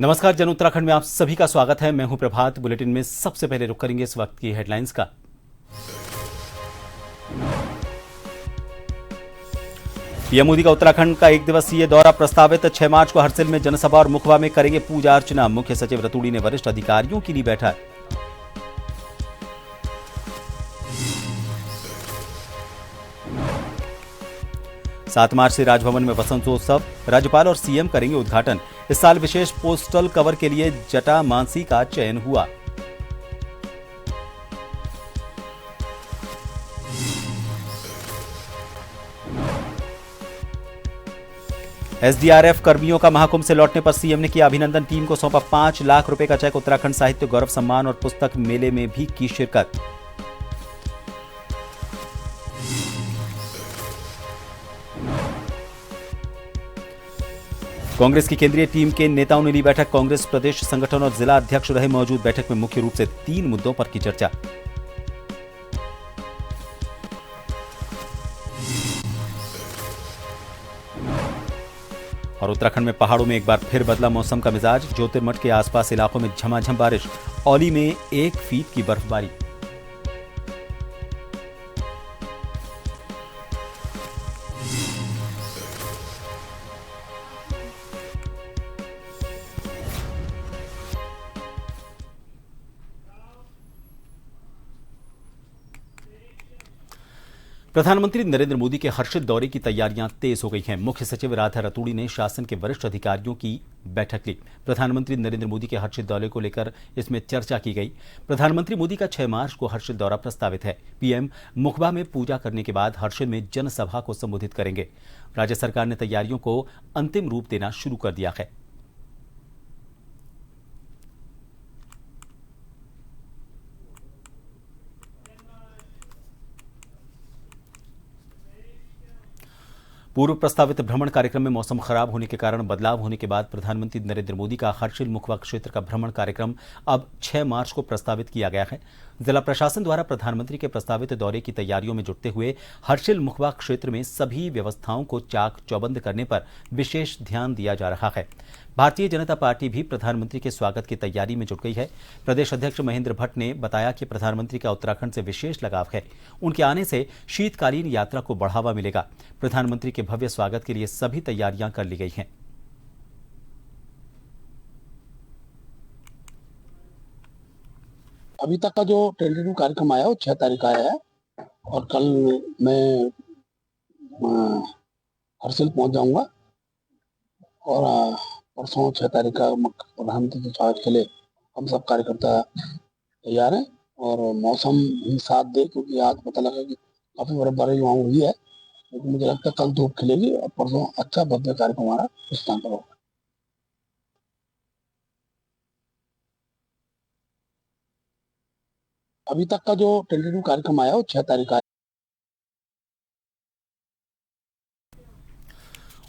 नमस्कार, जन उत्तराखंड में आप सभी का स्वागत है। मैं हूं प्रभात। बुलेटिन में सबसे पहले रुक करेंगे इस वक्त की हेडलाइंस का। पीएम मोदी का उत्तराखंड का एक दिवसीय दौरा प्रस्तावित। 6 मार्च को हरसिल में जनसभा और मुखबा में करेंगे पूजा अर्चना। मुख्य सचिव रतूड़ी ने वरिष्ठ अधिकारियों की ली बैठक। सात मार्च से राजभवन में वसंतोत्सव, राज्यपाल और सीएम करेंगे उद्घाटन। इस साल विशेष पोस्टल कवर के लिए जटा मानसी का चयन हुआ। एसडीआरएफ कर्मियों का महाकुंभ से लौटने पर सीएम ने किया अभिनंदन। टीम को सौंपा 5 लाख रुपए का चेक। उत्तराखंड साहित्य गौरव सम्मान और पुस्तक मेले में भी की शिरकत। कांग्रेस की केंद्रीय टीम के नेताओं ने ली बैठक। कांग्रेस प्रदेश संगठन और जिला अध्यक्ष रहे मौजूद। बैठक में मुख्य रूप से 3 मुद्दों पर की चर्चा। और उत्तराखंड में पहाड़ों में एक बार फिर बदला मौसम का मिजाज। ज्योतिर्मठ के आसपास इलाकों में झमाझम बारिश। औली में 1 फीट की बर्फबारी। प्रधानमंत्री नरेंद्र मोदी के हर्षिल दौरे की तैयारियां तेज हो गई हैं। मुख्य सचिव राधा रतूड़ी ने शासन के वरिष्ठ अधिकारियों की बैठक ली। प्रधानमंत्री नरेंद्र मोदी के हर्षिल दौरे को लेकर इसमें चर्चा की गई। प्रधानमंत्री मोदी का 6 मार्च को हर्षिल दौरा प्रस्तावित है। पीएम मुखबा में पूजा करने के बाद हर्षिल में जनसभा को संबोधित करेंगे। राज्य सरकार ने तैयारियों को अंतिम रूप देना शुरू कर दिया है। पूर्व प्रस्तावित भ्रमण कार्यक्रम में मौसम खराब होने के कारण बदलाव होने के बाद प्रधानमंत्री नरेंद्र मोदी का हर्षिल मुखबा क्षेत्र का भ्रमण कार्यक्रम अब 6 मार्च को प्रस्तावित किया गया है। जिला प्रशासन द्वारा प्रधानमंत्री के प्रस्तावित दौरे की तैयारियों में जुटते हुए हर्षिल मुखबा क्षेत्र में सभी व्यवस्थाओं को चाक चौबंद करने पर विशेष ध्यान दिया जा रहा है। भारतीय जनता पार्टी भी प्रधानमंत्री के स्वागत की तैयारी में जुट गई है। प्रदेश अध्यक्ष महेंद्र भट्ट ने बताया कि प्रधानमंत्री का उत्तराखंड से विशेष लगाव है। उनके आने से शीतकालीन यात्रा को बढ़ावा मिलेगा। प्रधानमंत्री के भव्य स्वागत के लिए सभी तैयारियां कर ली गई हैं। अभी तक का जो टेंटेटिव कार्यक्रम आया वो 6 तारीख का आया है और कल मैं हरसिल पहुंच जाऊंगा और परसों 6 तारीख का प्रधानमंत्री के स्वागत के लिए हम सब कार्यकर्ता तैयार हैं और मौसम ही साथ दे, क्योंकि आज पता लगा कि काफी बर्फबारी वहाँ हुई है, लेकिन मुझे लगता है कल धूप खिलेगी और परसों अच्छा भव्य कार्यक्रम हमारा इस स्थान पर होगा। अभी तक का जो टेंटेटिव कार्यक्रम आया वो 6 तारीख का।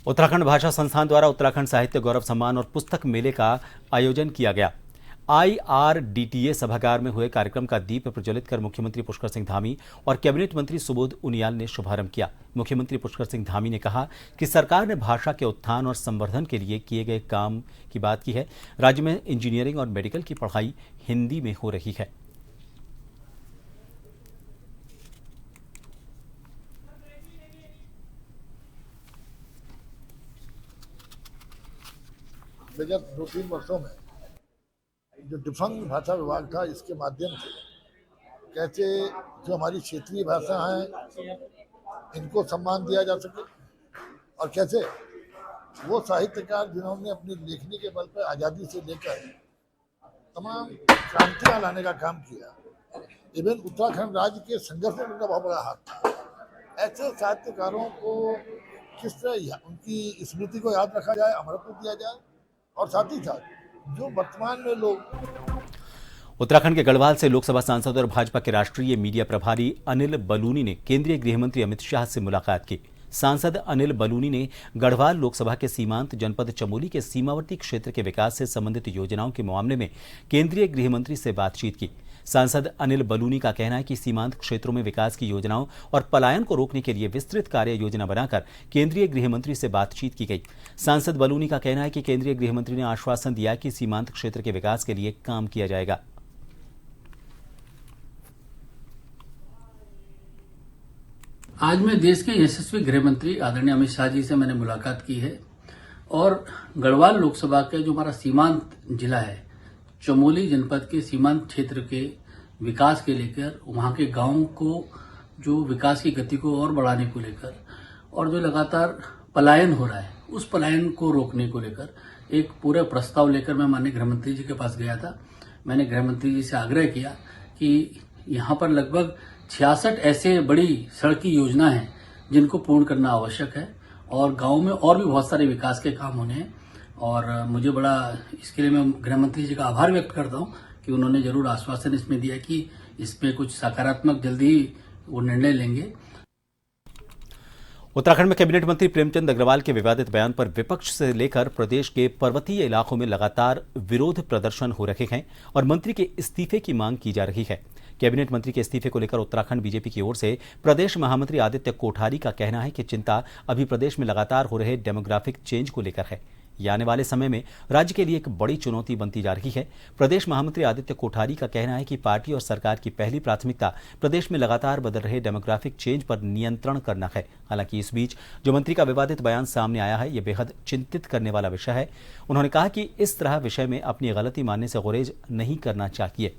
उत्तराखंड भाषा संस्थान द्वारा उत्तराखंड साहित्य गौरव सम्मान और पुस्तक मेले का आयोजन किया गया। IRDTA सभागार में हुए कार्यक्रम का दीप प्रज्वलित कर मुख्यमंत्री पुष्कर सिंह धामी और कैबिनेट मंत्री सुबोध उनियाल ने शुभारंभ किया। मुख्यमंत्री पुष्कर सिंह धामी ने कहा कि सरकार ने भाषा के उत्थान और संवर्धन के लिए किए गए काम की बात की है। राज्य में इंजीनियरिंग और मेडिकल की पढ़ाई हिंदी में हो रही है। विगत 2-3 वर्षों में जो डिफंग भाषा विभाग था, इसके माध्यम से कैसे जो हमारी क्षेत्रीय भाषा हैं इनको सम्मान दिया जा सके और कैसे वो साहित्यकार जिन्होंने अपनी लेखनी के बल पर आज़ादी से लेकर तमाम क्रांतियाँ लाने का काम किया, इवन उत्तराखंड राज्य के संघर्ष में उनका बहुत बड़ा हाथ था। ऐसे साहित्यकारों को किस तरह उनकी स्मृति को याद रखा जाए, अमरत्व दिया जाए और साथ ही साथ जो वर्तमान में लोग। उत्तराखंड के गढ़वाल से लोकसभा सांसद और भाजपा के राष्ट्रीय मीडिया प्रभारी अनिल बलूनी ने केंद्रीय गृह मंत्री अमित शाह से मुलाकात की। सांसद अनिल बलूनी ने गढ़वाल लोकसभा के सीमांत जनपद चमोली के सीमावर्ती क्षेत्र के विकास से संबंधित योजनाओं के मामले में केंद्रीय गृह मंत्री से बातचीत की। सांसद अनिल बलूनी का कहना है कि सीमांत क्षेत्रों में विकास की योजनाओं और पलायन को रोकने के लिए विस्तृत कार्य योजना बनाकर केंद्रीय गृह मंत्री से बातचीत की गई। सांसद बलूनी का कहना है कि केंद्रीय गृह मंत्री ने आश्वासन दिया कि सीमांत क्षेत्र के विकास के लिए काम किया जाएगा। आज मैं देश के यशस्वी गृह मंत्री आदरणीय अमित शाह जी से मैंने मुलाकात की है और गढ़वाल लोकसभा के जो हमारा सीमांत जिला है, चमोली जनपद के सीमांत क्षेत्र के विकास के लेकर, वहां के गांव को जो विकास की गति को और बढ़ाने को लेकर और जो लगातार पलायन हो रहा है उस पलायन को रोकने को लेकर एक पूरा प्रस्ताव लेकर मैं माननीय गृह मंत्री जी के पास गया था। मैंने गृह मंत्री जी से आग्रह किया कि यहाँ पर लगभग 66 ऐसे बड़ी सड़क की योजना है जिनको पूर्ण करना आवश्यक है और गांव में और भी बहुत सारे विकास के काम होने हैं और मुझे बड़ा इसके लिए मैं गृह मंत्री जी का आभार व्यक्त करता हूं कि उन्होंने जरूर आश्वासन इसमें दिया कि इसमें कुछ सकारात्मक जल्दी वो निर्णय लेंगे। उत्तराखंड में कैबिनेट मंत्री प्रेमचंद अग्रवाल के विवादित बयान पर विपक्ष से लेकर प्रदेश के पर्वतीय इलाकों में लगातार विरोध प्रदर्शन हो रहे हैं और मंत्री के इस्तीफे की मांग की जा रही है। कैबिनेट मंत्री के इस्तीफे को लेकर उत्तराखंड बीजेपी की ओर से प्रदेश महामंत्री आदित्य कोठारी का कहना है कि चिंता अभी प्रदेश में लगातार हो रहे डेमोग्राफिक चेंज को लेकर है। यह आने वाले समय में राज्य के लिए एक बड़ी चुनौती बनती जा रही है। प्रदेश महामंत्री आदित्य कोठारी का कहना है कि पार्टी और सरकार की पहली प्राथमिकता प्रदेश में लगातार बदल रहे डेमोग्राफिक चेंज पर नियंत्रण करना है। हालांकि इस बीच जो मंत्री का विवादित बयान सामने आया है, यह बेहद चिंतित करने वाला विषय है। उन्होंने कहा कि इस तरह विषय में अपनी गलती मानने से गुरेज नहीं करना चाहिए।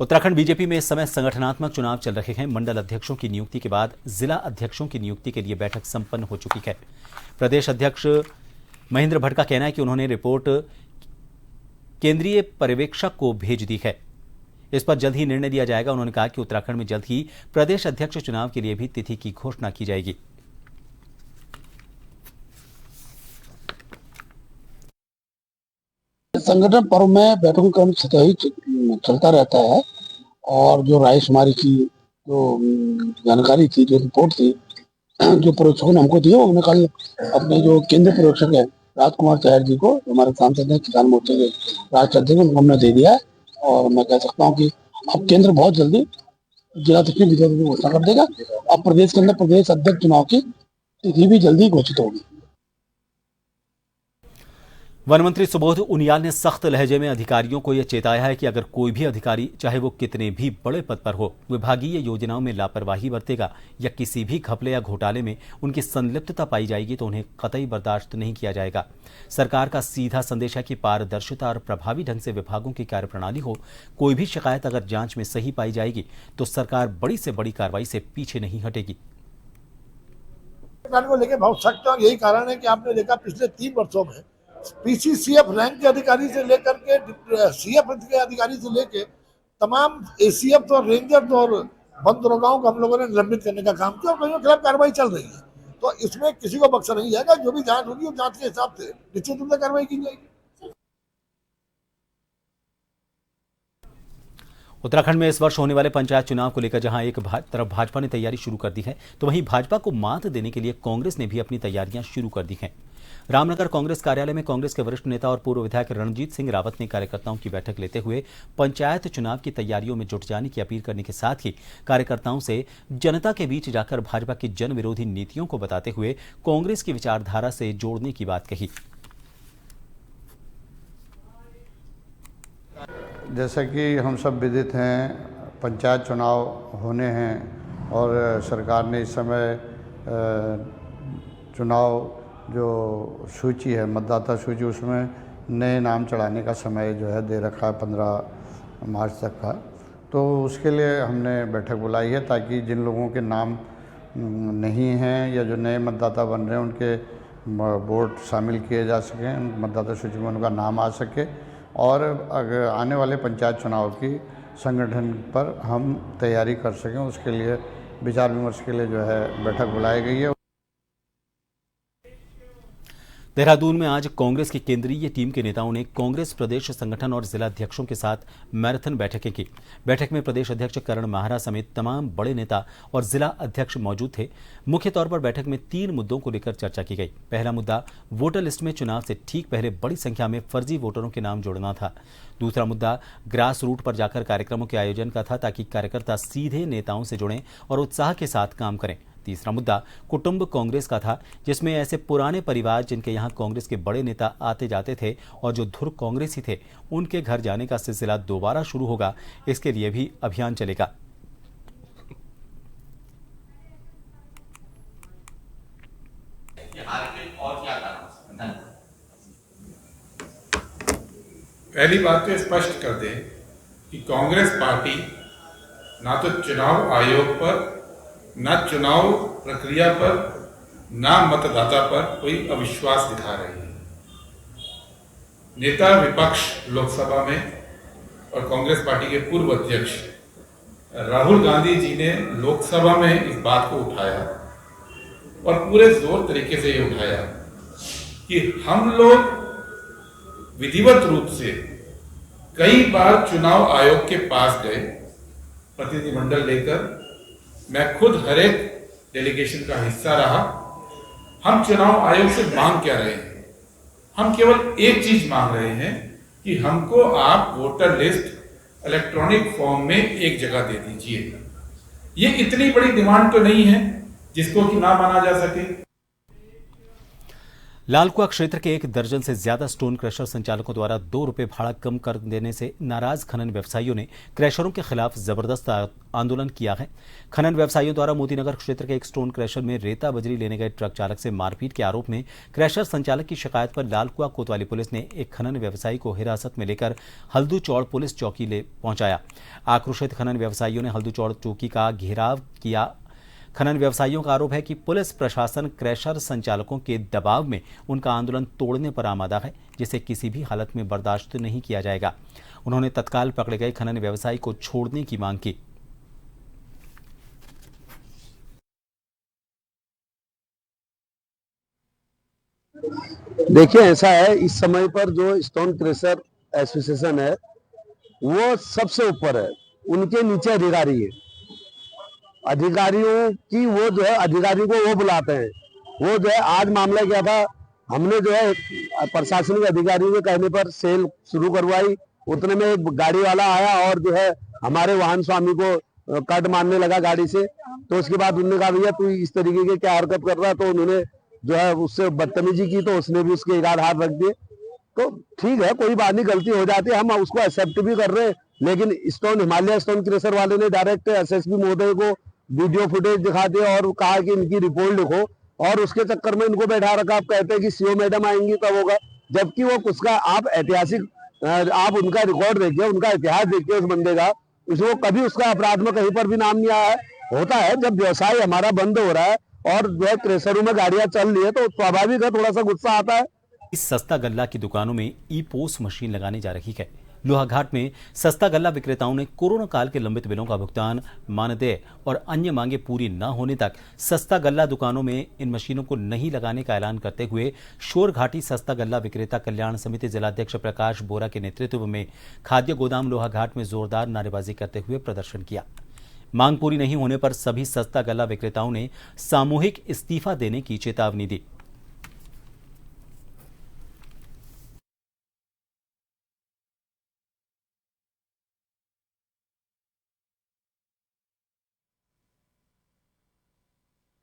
उत्तराखंड बीजेपी में इस समय संगठनात्मक चुनाव चल रहे हैं। मंडल अध्यक्षों की नियुक्ति के बाद जिला अध्यक्षों की नियुक्ति के लिए बैठक संपन्न हो चुकी है। प्रदेश अध्यक्ष महेंद्र भट्ट का कहना है कि उन्होंने रिपोर्ट केंद्रीय पर्यवेक्षक को भेज दी है। इस पर जल्द ही निर्णय लिया जाएगा। उन्होंने कहा कि उत्तराखंड में जल्द ही प्रदेश अध्यक्ष चुनाव के लिए भी तिथि की घोषणा की जाएगी। संगठन पर्व में बैठकों का क्रम सतही चलता रहता है और जो रायशुमारी की जो जानकारी थी, जो रिपोर्ट थी, जो पर्यवेक्षकों ने हमको दी, वो हमने कल अपने जो केंद्रीय पर्यवेक्षक है राजकुमार चहर जी को, हमारे सांसद हैं किसान मोर्चे के राष्ट्रीय अध्यक्ष, उनको हमने दे दिया है। और मैं कह सकता हूँ कि अब केंद्र बहुत जल्दी जिलाध्यक्ष की घोषणा कर देगा। अब प्रदेश के अंदर प्रदेश अध्यक्ष चुनाव की तिथि भी जल्दी घोषित होगी। वन मंत्री सुबोध उनियाल ने सख्त लहजे में अधिकारियों को यह चेताया है कि अगर कोई भी अधिकारी, चाहे वो कितने भी बड़े पद पर हो, विभागीय योजनाओं में लापरवाही बरतेगा या किसी भी घपले या घोटाले में उनकी संलिप्तता पाई जाएगी तो उन्हें कतई बर्दाश्त नहीं किया जाएगा। सरकार का सीधा संदेश है कि पारदर्शिता और प्रभावी ढंग से विभागों की कार्यप्रणाली हो। कोई भी शिकायत अगर जांच में सही पाई जाएगी तो सरकार बड़ी से बड़ी कार्रवाई से पीछे नहीं हटेगी। को लेकर बहुत सख्त है। यही कारण है कि आपने देखा पिछले 3 वर्षों में पीसीसीएफ रैंक के अधिकारी से लेकर के सीएफ के अधिकारी से लेकर तमाम एसीएफ और रेंजर और वन दरोगाओं को हम लोगों ने निलंबित करने का काम किया और कईयों के खिलाफ कार्रवाई चल रही है। तो इसमें किसी को बख्शा नहीं जाएगा। जो भी जांच होगी, जांच के हिसाब से निश्चित रूप से कार्रवाई की जाएगी। उत्तराखंड में इस वर्ष होने वाले पंचायत चुनाव को लेकर जहां एक तरफ भाजपा ने तैयारी शुरू कर दी है, तो वहीं भाजपा को मात देने के लिए कांग्रेस ने भी अपनी तैयारियां शुरू कर दी हैं। रामनगर कांग्रेस कार्यालय में कांग्रेस के वरिष्ठ नेता और पूर्व विधायक रणजीत सिंह रावत ने कार्यकर्ताओं की बैठक लेते हुए पंचायत चुनाव की तैयारियों में जुट जाने की अपील करने के साथ ही कार्यकर्ताओं से जनता के बीच जाकर भाजपा की जन विरोधी नीतियों को बताते हुए कांग्रेस की विचारधारा से जोड़ने की बात कही। जैसा कि हम सब विदित हैं, पंचायत चुनाव होने हैं और सरकार ने इस समय चुनाव जो सूची है, मतदाता सूची, उसमें नए नाम चढ़ाने का समय जो है दे रखा है 15 मार्च तक का। तो उसके लिए हमने बैठक बुलाई है ताकि जिन लोगों के नाम नहीं हैं या जो नए मतदाता बन रहे हैं उनके वोट शामिल किए जा सकें, मतदाता सूची में उनका नाम आ सके और अगर आने वाले पंचायत चुनाव की संगठन पर हम तैयारी कर सकें, उसके लिए विचार विमर्श के लिए जो है बैठक बुलाई गई है। देहरादून में आज कांग्रेस की केंद्रीय टीम के नेताओं ने कांग्रेस प्रदेश संगठन और जिला अध्यक्षों के साथ मैराथन बैठकें की। बैठक में प्रदेश अध्यक्ष करण माहरा समेत तमाम बड़े नेता और जिला अध्यक्ष मौजूद थे। मुख्य तौर पर बैठक में 3 मुद्दों को लेकर चर्चा की गई। पहला मुद्दा वोटर लिस्ट में चुनाव से ठीक पहले बड़ी संख्या में फर्जी वोटरों के नाम जोड़ना था। दूसरा मुद्दा ग्रास रूट पर जाकर कार्यक्रमों के आयोजन का था, ताकि कार्यकर्ता सीधे नेताओं से जुड़ें और उत्साह के साथ काम करें। तीसरा मुद्दा कुटुंब कांग्रेस का था, जिसमें ऐसे पुराने परिवार जिनके यहां कांग्रेस के बड़े नेता आते जाते थे और जो धुर कांग्रेसी थे, उनके घर जाने का सिलसिला दोबारा शुरू होगा। इसके लिए भी अभियान चलेगा। पहली बात तो स्पष्ट कर दें कि कांग्रेस पार्टी ना तो चुनाव आयोग पर, ना चुनाव प्रक्रिया पर, ना मतदाता पर कोई अविश्वास दिखा रही है। नेता विपक्ष लोकसभा में और कांग्रेस पार्टी के पूर्व अध्यक्ष राहुल गांधी जी ने लोकसभा में इस बात को उठाया और पूरे जोर तरीके से ये उठाया कि हम लोग विधिवत रूप से कई बार चुनाव आयोग के पास गए, प्रतिनिधिमंडल लेकर। मैं खुद हर एक डेलीगेशन का हिस्सा रहा। हम चुनाव आयोग से मांग क्या रहे हैं? हम केवल एक चीज मांग रहे हैं कि हमको आप वोटर लिस्ट इलेक्ट्रॉनिक फॉर्म में एक जगह दे दीजिए। ये इतनी बड़ी डिमांड तो नहीं है जिसको कि ना माना जा सके। लालकुआ क्षेत्र के 1 दर्जन से ज्यादा स्टोन क्रशर संचालकों द्वारा 2 रुपए भाड़ा कम कर देने से नाराज खनन व्यवसायियों ने क्रशरों के खिलाफ जबरदस्त आंदोलन किया है। खनन व्यवसायियों द्वारा मोतीनगर क्षेत्र के एक स्टोन क्रशर में रेता बजरी लेने गए ट्रक चालक से मारपीट के आरोप में क्रशर संचालक की शिकायत पर लालकुआ कोतवाली पुलिस ने एक खनन व्यवसायी को हिरासत में लेकर हल्दूचौड़ पुलिस चौकी ले पहुंचाया। आक्रोशित खनन व्यवसायियों ने हल्दूचौड़ चौकी का घेराव किया। खनन व्यवसायियों का आरोप है कि पुलिस प्रशासन क्रैशर संचालकों के दबाव में उनका आंदोलन तोड़ने पर आमादा है, जिसे किसी भी हालत में बर्दाश्त नहीं किया जाएगा। उन्होंने तत्काल पकड़े गए खनन व्यवसायी को छोड़ने की मांग की। देखिए, ऐसा है, इस समय पर जो स्टोन क्रशर एसोसिएशन है वो सबसे ऊपर है, उनके नीचे अधिकारी है। अधिकारियों की वो जो है, अधिकारी को वो बुलाते हैं। वो जो है, आज मामला क्या था, हमने जो है प्रशासनिक अधिकारियों के कहने पर सेल शुरू करवाई। उतने में एक गाड़ी वाला आया और जो है हमारे वाहन स्वामी को कट मारने लगा गाड़ी से। तो उसके बाद उन्होंने कहा, भैया तू इस तरीके के क्या हरकत कर रहा है? तो उन्होंने जो है उससे बदतमीजी की, तो उसने भी उसके इराद हाथ रख दिए। तो ठीक है, कोई बात नहीं, गलती हो जाती है, हम उसको एक्सेप्ट भी कर रहे हैं। लेकिन स्टोन हिमालय स्टोन क्रशर वाले ने डायरेक्ट एसएसपी महोदय को वीडियो फुटेज दिखा दिया और कहा कि इनकी रिपोर्ट लिखो, और उसके चक्कर में इनको बैठा रखा। आप कहते हैं कि सीओ मैडम आएंगी तब होगा, जबकि वो उसका आप ऐतिहासिक, आप उनका रिकॉर्ड देखिए, उनका इतिहास देखिए उस बंदे का, उसको कभी उसका अपराध में कहीं पर भी नाम नहीं आया है। होता है जब व्यवसाय हमारा बंद हो रहा है और जो है क्रशरों में गाड़ियां चल रही है, तो स्वाभाविक है थोड़ा सा गुस्सा आता है। इस सस्ता गल्ला की दुकानों में ई-पोस मशीन लगाने जा रही है। लोहाघाट में सस्ता गल्ला विक्रेताओं ने कोरोना काल के लंबित बिलों का भुगतान, मानदेय और अन्य मांगे पूरी न होने तक सस्ता गल्ला दुकानों में इन मशीनों को नहीं लगाने का ऐलान करते हुए शोरघाटी सस्ता गल्ला विक्रेता कल्याण समिति जिलाध्यक्ष प्रकाश बोरा के नेतृत्व में खाद्य गोदाम लोहाघाट में जोरदार नारेबाजी करते हुए प्रदर्शन किया। मांग पूरी नहीं होने पर सभी सस्ता गल्ला विक्रेताओं ने सामूहिक इस्तीफा देने की चेतावनी दी।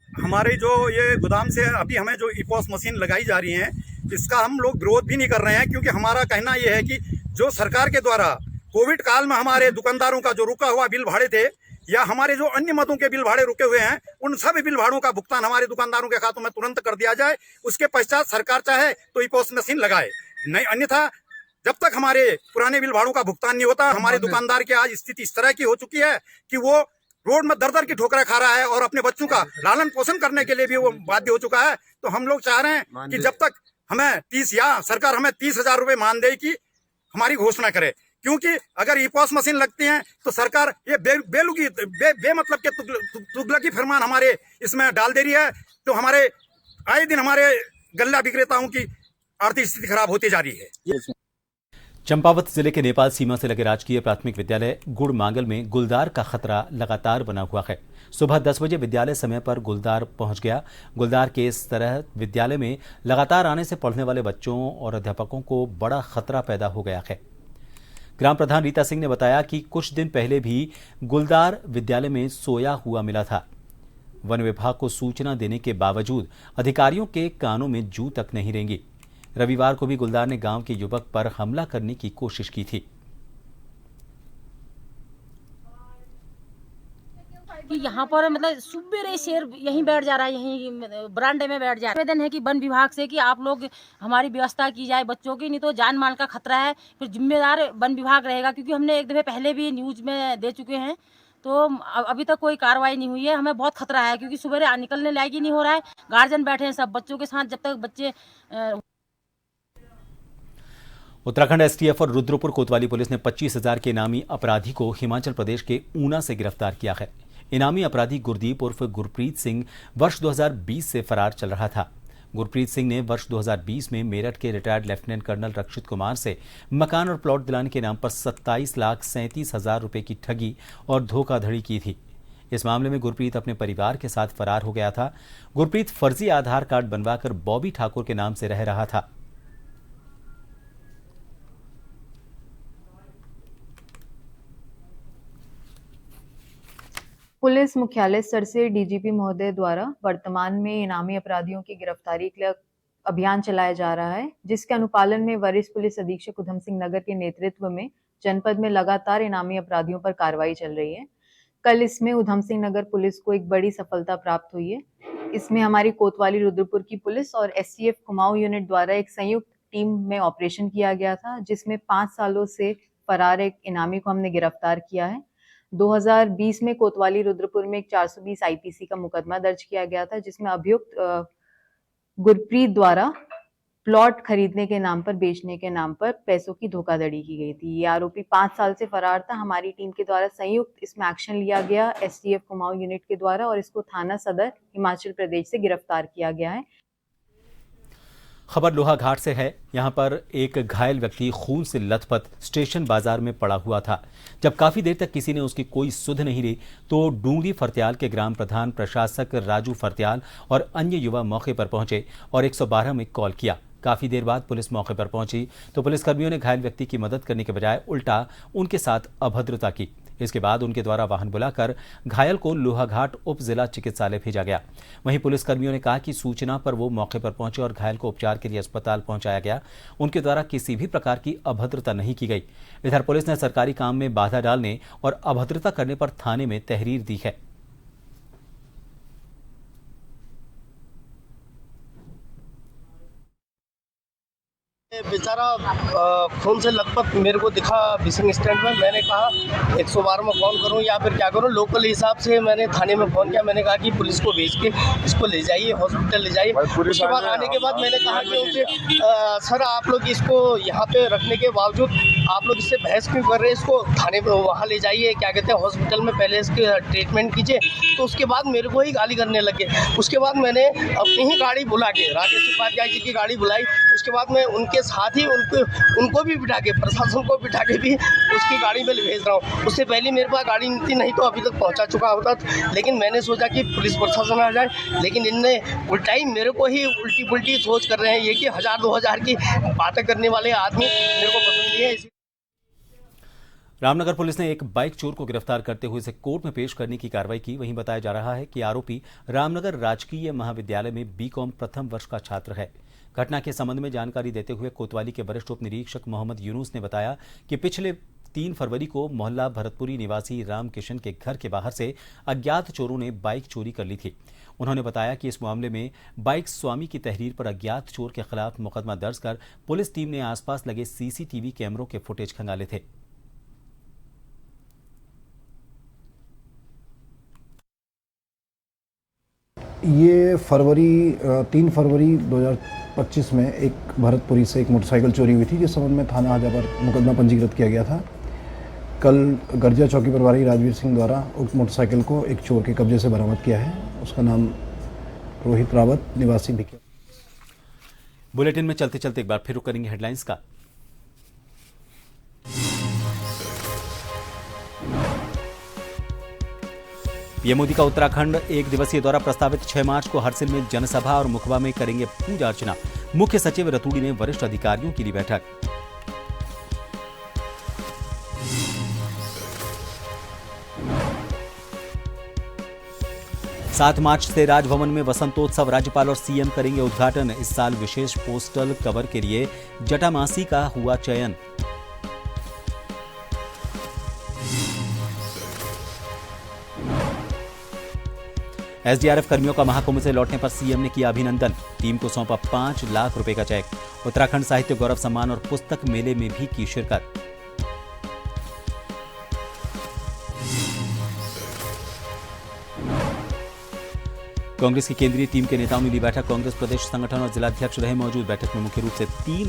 हमारे जो ये गोदाम से अभी हमें जो ई-पोस मशीन लगाई जा रही है, इसका हम लोग विरोध भी नहीं कर रहे हैं, क्योंकि हमारा कहना यह है कि जो सरकार के द्वारा कोविड काल में हमारे दुकानदारों का जो रुका हुआ बिल भाड़े थे, या हमारे जो अन्य मदों के बिल भाड़े रुके हुए हैं, उन सभी बिल भाड़ों का भुगतान हमारे दुकानदारों के खातों में तुरंत कर दिया जाए। उसके पश्चात सरकार चाहे तो ई-पोस मशीन लगाए, नहीं अन्यथा जब तक हमारे पुराने बिल भाड़ों का भुगतान नहीं होता, हमारे दुकानदार की आज स्थिति इस तरह की हो चुकी है कि वो रोड में दर दर की ठोकरें खा रहा है और अपने बच्चों का लालन पोषण करने के लिए भी वो बाध्य हो चुका है। तो हम लोग चाह रहे हैं कि जब तक हमें 30 या सरकार हमें 30,000 रुपए मानदेय की हमारी घोषणा करे, क्योंकि अगर ई-पोस मशीन लगती है तो सरकार ये बेमतलब के तुगलकी फरमान हमारे इसमें डाल दे रही है। तो हमारे आए दिन हमारे गल्ला विक्रेताओं की आर्थिक स्थिति खराब होती जा रही है। चंपावत जिले के नेपाल सीमा से लगे राजकीय प्राथमिक विद्यालय गुड़मांगल में गुलदार का खतरा लगातार बना हुआ है। सुबह 10 बजे विद्यालय समय पर गुलदार पहुंच गया। गुलदार के इस तरह विद्यालय में लगातार आने से पढ़ने वाले बच्चों और अध्यापकों को बड़ा खतरा पैदा हो गया है। ग्राम प्रधान रीता सिंह ने बताया कि कुछ दिन पहले भी गुलदार विद्यालय में सोया हुआ मिला था। वन विभाग को सूचना देने के बावजूद अधिकारियों के कानों में जू तक नहीं रेंगी। रविवार को भी गुलदार ने गांव के युवक पर हमला करने की कोशिश की थी। कि यहाँ पर मतलब सुबह शेर यहीं बैठ जा रहा है, यहीं बरामदे में बैठ जा रहा है। आवेदन है कि वन विभाग से कि आप लोग हमारी व्यवस्था की जाए बच्चों की, नहीं तो जान माल का खतरा है, फिर जिम्मेदार वन विभाग रहेगा। क्योंकि हमने एक दफे पहले भी न्यूज में दे चुके हैं, तो अभी तक कोई कार्रवाई नहीं हुई है। हमें बहुत खतरा है क्योंकि सुबह निकलने लायक ही नहीं हो रहा है। गार्जियन बैठे हैं सब बच्चों के साथ, जब तक बच्चे। उत्तराखंड एसटीएफ और रुद्रपुर कोतवाली पुलिस ने 25,000 के इनामी अपराधी को हिमाचल प्रदेश के ऊना से गिरफ्तार किया है। इनामी अपराधी गुरदीप उर्फ गुरप्रीत सिंह वर्ष 2020 से फरार चल रहा था। गुरप्रीत सिंह ने वर्ष 2020 में मेरठ के रिटायर्ड लेफ्टिनेंट कर्नल रक्षित कुमार से मकान और प्लॉट दिलाने के नाम पर 27,37,000 रुपए की ठगी और धोखाधड़ी की थी। इस मामले में गुरप्रीत अपने परिवार के साथ फरार हो गया था। गुरप्रीत फर्जी आधार कार्ड बनवाकर बॉबी ठाकुर के नाम से रह रहा था। पुलिस मुख्यालय स्तर से डीजीपी महोदय द्वारा वर्तमान में इनामी अपराधियों की गिरफ्तारी के लिए अभियान चलाया जा रहा है, जिसके अनुपालन में वरिष्ठ पुलिस अधीक्षक उधम सिंह नगर के नेतृत्व में जनपद में लगातार इनामी अपराधियों पर कार्रवाई चल रही है। कल इसमें उधम सिंह नगर पुलिस को एक बड़ी सफलता प्राप्त हुई है। इसमें हमारी कोतवाली रुद्रपुर की पुलिस और एसटीएफ कुमाऊं यूनिट द्वारा एक संयुक्त टीम में ऑपरेशन किया गया था, जिसमें 5 सालों से फरार एक इनामी को हमने गिरफ्तार किया है। 2020 में कोतवाली रुद्रपुर में एक 420 आईपीसी का मुकदमा दर्ज किया गया था, जिसमें अभियुक्त गुरप्रीत द्वारा प्लॉट खरीदने के नाम पर, बेचने के नाम पर पैसों की धोखाधड़ी की गई थी। ये आरोपी 5 साल से फरार था। हमारी टीम के द्वारा संयुक्त इसमें एक्शन लिया गया एसटीएफ कुमाऊं यूनिट के द्वारा, और इसको थाना सदर हिमाचल प्रदेश से गिरफ्तार किया गया है। खबर लोहाघाट से है। यहां पर एक घायल व्यक्ति खून से लथपथ स्टेशन बाजार में पड़ा हुआ था। जब काफी देर तक किसी ने उसकी कोई सुध नहीं ली तो डूंगरी फरत्याल के ग्राम प्रधान प्रशासक राजू फरत्याल और अन्य युवा मौके पर पहुंचे और 112 में कॉल किया। काफी देर बाद पुलिस मौके पर पहुंची तो पुलिसकर्मियों ने घायल व्यक्ति की मदद करने के बजाय उल्टा उनके साथ अभद्रता की। इसके बाद उनके द्वारा वाहन बुलाकर घायल को लोहाघाट उप जिला चिकित्सालय भेजा गया। वहीं पुलिसकर्मियों ने कहा कि सूचना पर वो मौके पर पहुंचे और घायल को उपचार के लिए अस्पताल पहुंचाया गया। उनके द्वारा किसी भी प्रकार की अभद्रता नहीं की गई। इधर पुलिस ने सरकारी काम में बाधा डालने और अभद्रता करने पर थाने में तहरीर दी है। बेचारा खून से लथपथ मेरे को दिखा बिसिंग स्टैंड में। मैंने कहा 112 में फ़ोन करूं या फिर क्या करूं। लोकल हिसाब से मैंने थाने में फ़ोन किया। मैंने कहा कि पुलिस को भेज के इसको ले जाइए, हॉस्पिटल ले जाइए। उसके बाद आने के बाद मैंने कहा कि उनसे सर आप लोग इसको यहाँ पे रखने के बावजूद आप लोग इससे बहस क्यों कर रहे हैं, इसको थाने पर वहाँ ले जाइए, क्या कहते हैं हॉस्पिटल में पहले इसके ट्रीटमेंट कीजिए। तो उसके बाद मेरे को ही गाली करने लगे। उसके बाद मैंने अपनी ही गाड़ी बुला के राजेश उपाध्याय जी की गाड़ी बुलाई। उसके बाद मैं उनके साथ ही उनको भी बिठा के, प्रशासन को बिठा के भी उसकी गाड़ी में भेज रहा हूँ। उससे पहले मेरे पास गाड़ी नहीं थी, नहीं तो अभी तक पहुँचा चुका होता। लेकिन मैंने सोचा कि पुलिस प्रशासन आ जाए, लेकिन इनने उल्टा ही मेरे को ही उल्टी पुल्टी सोच कर रहे हैं। ये कि 1000-2000 की बातें करने वाले आदमी मेरे को पसंद नहीं है। रामनगर पुलिस ने एक बाइक चोर को गिरफ्तार करते हुए इसे कोर्ट में पेश करने की कार्रवाई की। वहीं बताया जा रहा है कि आरोपी रामनगर राजकीय महाविद्यालय में बीकॉम प्रथम वर्ष का छात्र है। घटना के संबंध में जानकारी देते हुए कोतवाली के वरिष्ठ उप निरीक्षक मोहम्मद यूनुस ने बताया कि पिछले 3 फरवरी को मोहल्ला भरतपुरी निवासी रामकिशन के घर के बाहर से अज्ञात चोरों ने बाइक चोरी कर ली थी। उन्होंने बताया कि इस मामले में बाइक स्वामी की तहरीर पर अज्ञात चोर के खिलाफ मुकदमा दर्ज कर पुलिस टीम ने आसपास लगे सीसीटीवी कैमरों के फुटेज खंगाले थे। ये 3 फरवरी 2025 में एक भरतपुरी से एक मोटरसाइकिल चोरी हुई थी, जिस संबंध में थाना हाजा पर मुकदमा पंजीकृत किया गया था। कल गर्जिया चौकी प्रभारी राजवीर सिंह द्वारा उक्त मोटरसाइकिल को एक चोर के कब्जे से बरामद किया है। उसका नाम रोहित रावत निवासी भिकिया। बुलेटिन में चलते चलते एक बार फिर रुक करेंगे हेडलाइंस का। पीएम मोदी का उत्तराखंड एक दिवसीय दौरा प्रस्तावित 6 मार्च को हरसिल में जनसभा और मुखबा में करेंगे पूजा अर्चना। मुख्य सचिव रतूड़ी में वरिष्ठ अधिकारियों की ली बैठक। सात मार्च से राजभवन में वसंतोत्सव, राज्यपाल और सीएम करेंगे उद्घाटन। इस साल विशेष पोस्टल कवर के लिए जटामासी का हुआ चयन। एसडीआरएफ कर्मियों का महाकुंभ से लौटने पर सीएम ने किया अभिनंदन। टीम को सौंपा 5 लाख रुपए का चेक। उत्तराखंड साहित्य गौरव सम्मान और पुस्तक मेले में भी की शिरकत। कांग्रेस की केंद्रीय टीम के नेताओं ने ली बैठक। कांग्रेस प्रदेश संगठन और जिलाध्यक्ष रहे मौजूद। बैठक में मुख्य रूप से 3